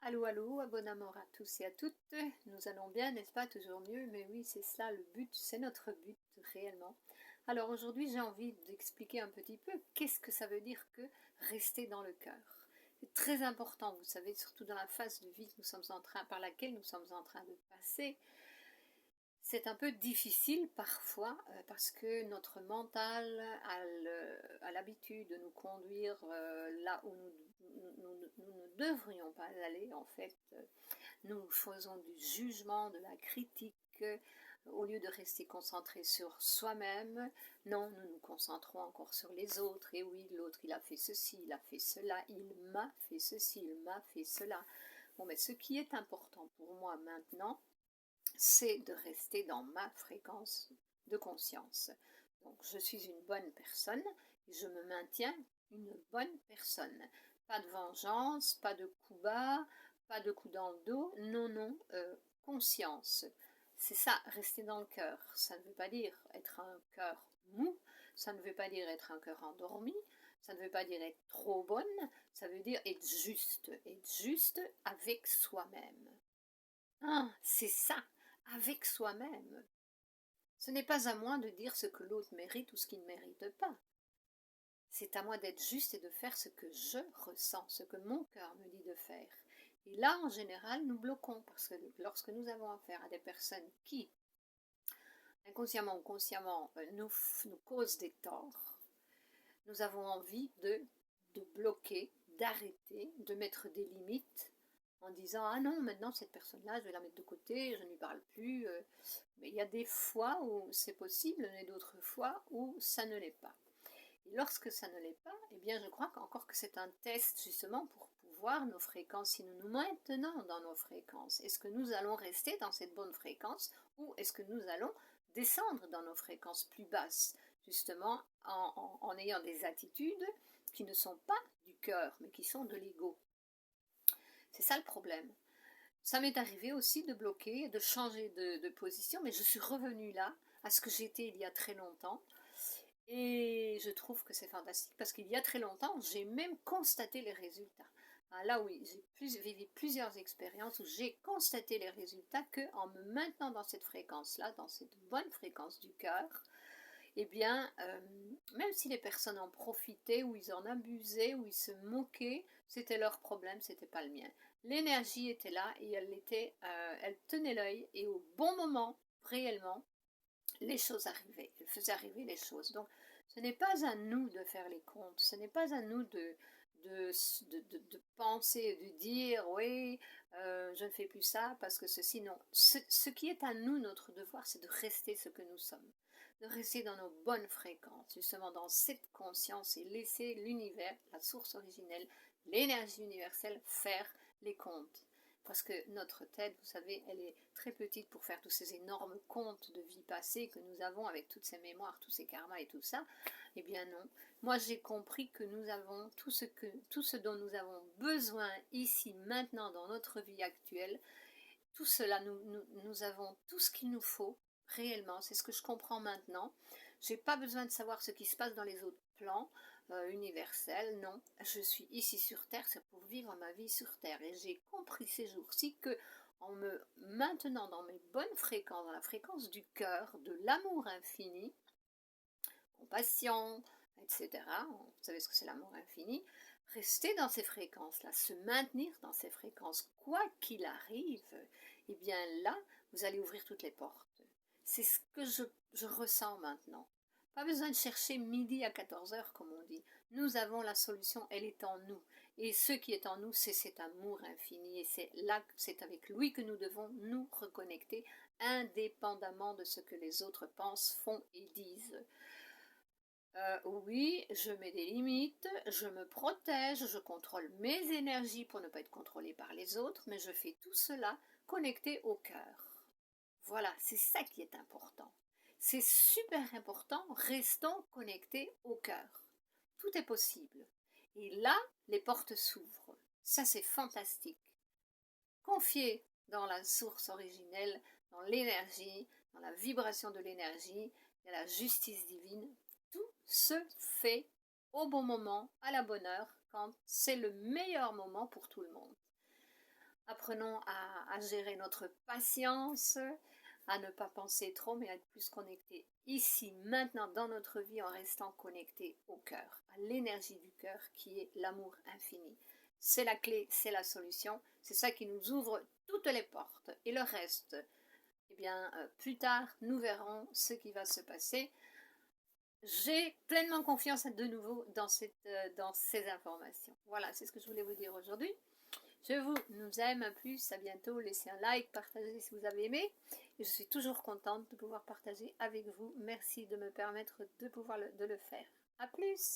Allô, allô, bon amour à tous et à toutes. Nous allons bien, n'est-ce pas? Toujours mieux, mais oui, c'est cela le but, c'est notre but réellement. Alors aujourd'hui, j'ai envie d'expliquer un petit peu qu'est-ce que ça veut dire que rester dans le cœur. C'est très important, vous savez, surtout dans la phase de vie que nous sommes par laquelle nous sommes en train de passer. C'est un peu difficile parfois parce que notre mental a l'habitude de nous conduire là où nous ne devrions pas aller en fait. Nous faisons du jugement, de la critique, au lieu de rester concentrés sur soi-même. Non, nous nous concentrons encore sur les autres. Et oui, l'autre, il a fait ceci, il a fait cela, il m'a fait ceci, il m'a fait cela. Bon, mais ce qui est important pour moi maintenant, c'est de rester dans ma fréquence de conscience. Donc, je suis une bonne personne et je me maintiens une bonne personne. Pas de vengeance, pas de coups bas, pas de coups dans le dos, non, non, conscience. C'est ça, rester dans le cœur. Ça ne veut pas dire être un cœur mou, ça ne veut pas dire être un cœur endormi, ça ne veut pas dire être trop bonne, ça veut dire être juste avec soi-même. Ah, c'est ça, avec soi-même. Ce n'est pas à moi de dire ce que l'autre mérite ou ce qu'il ne mérite pas. C'est à moi d'être juste et de faire ce que je ressens, ce que mon cœur me dit de faire. Et là, en général, nous bloquons parce que lorsque nous avons affaire à des personnes qui, inconsciemment ou consciemment, nous causent des torts, nous avons envie de bloquer, d'arrêter, de mettre des limites en disant ah non, maintenant cette personne-là, je vais la mettre de côté, je ne lui parle plus. Mais il y a des fois où c'est possible, mais d'autres fois où ça ne l'est pas. Et lorsque ça ne l'est pas, eh bien je crois qu'encore que c'est un test justement pour pouvoir nos fréquences, si nous nous maintenons dans nos fréquences, est-ce que nous allons rester dans cette bonne fréquence ou est-ce que nous allons descendre dans nos fréquences plus basses, justement en ayant des attitudes qui ne sont pas du cœur, mais qui sont de l'ego. C'est ça le problème. Ça m'est arrivé aussi de bloquer, de changer de position, mais je suis revenue là, à ce que j'étais il y a très longtemps. Et je trouve que c'est fantastique parce qu'il y a très longtemps, j'ai même constaté les résultats. Ah, là oui, j'ai vécu plusieurs expériences où j'ai constaté les résultats qu'en me maintenant dans cette fréquence-là, dans cette bonne fréquence du cœur, eh bien, même si les personnes en profitaient, ou ils en abusaient, ou ils se moquaient, c'était leur problème, c'était pas le mien. L'énergie était là et elle tenait l'œil et au bon moment, réellement, les choses arrivaient. Elle faisait arriver les choses. Donc, ce n'est pas à nous de faire les comptes. Ce n'est pas à nous de penser, de dire oui, je ne fais plus ça parce que ceci, non. Ce qui est à nous, notre devoir, c'est de rester ce que nous sommes, de rester dans nos bonnes fréquences, justement dans cette conscience et laisser l'univers, la source originelle, l'énergie universelle faire les comptes. Parce que notre tête, vous savez, elle est très petite pour faire tous ces énormes comptes de vie passée que nous avons avec toutes ces mémoires, tous ces karmas et tout ça. Eh bien non. Moi, j'ai compris que nous avons tout ce dont nous avons besoin ici, maintenant, dans notre vie actuelle. Tout cela, nous avons tout ce qu'il nous faut réellement. C'est ce que je comprends maintenant. Je n'ai pas besoin de savoir ce qui se passe dans les autres plans universels. Non, je suis ici sur Terre, c'est pour vivre ma vie sur Terre. Et j'ai compris ces jours-ci que en me maintenant dans mes bonnes fréquences, dans la fréquence du cœur, de l'amour infini, compassion, etc. Vous savez ce que c'est l'amour infini. Rester dans ces fréquences-là, se maintenir dans ces fréquences, quoi qu'il arrive, eh bien là, vous allez ouvrir toutes les portes. C'est ce que je ressens maintenant. Pas besoin de chercher midi à 14 heures, comme on dit. Nous avons la solution, elle est en nous. Et ce qui est en nous, c'est cet amour infini. Et c'est là, c'est avec lui que nous devons nous reconnecter, indépendamment de ce que les autres pensent, font et disent. Oui, je mets des limites, je me protège, je contrôle mes énergies pour ne pas être contrôlée par les autres, mais je fais tout cela connecté au cœur. Voilà, c'est ça qui est important. C'est super important, restons connectés au cœur. Tout est possible. Et là, les portes s'ouvrent. Ça, c'est fantastique. Confiez dans la source originelle, dans l'énergie, dans la vibration de l'énergie, et la justice divine. Tout se fait au bon moment, à la bonne heure, quand c'est le meilleur moment pour tout le monde. Apprenons à gérer notre patience, à ne pas penser trop, mais à être plus connecté ici, maintenant, dans notre vie, en restant connecté au cœur, à l'énergie du cœur qui est l'amour infini. C'est la clé, c'est la solution, c'est ça qui nous ouvre toutes les portes. Et le reste, eh bien, plus tard, nous verrons ce qui va se passer. J'ai pleinement confiance de nouveau dans ces informations. Voilà, c'est ce que je voulais vous dire aujourd'hui. Je nous aime, à plus, à bientôt, laissez un like, partagez si vous avez aimé. Et je suis toujours contente de pouvoir partager avec vous. Merci de me permettre de pouvoir de le faire. À plus!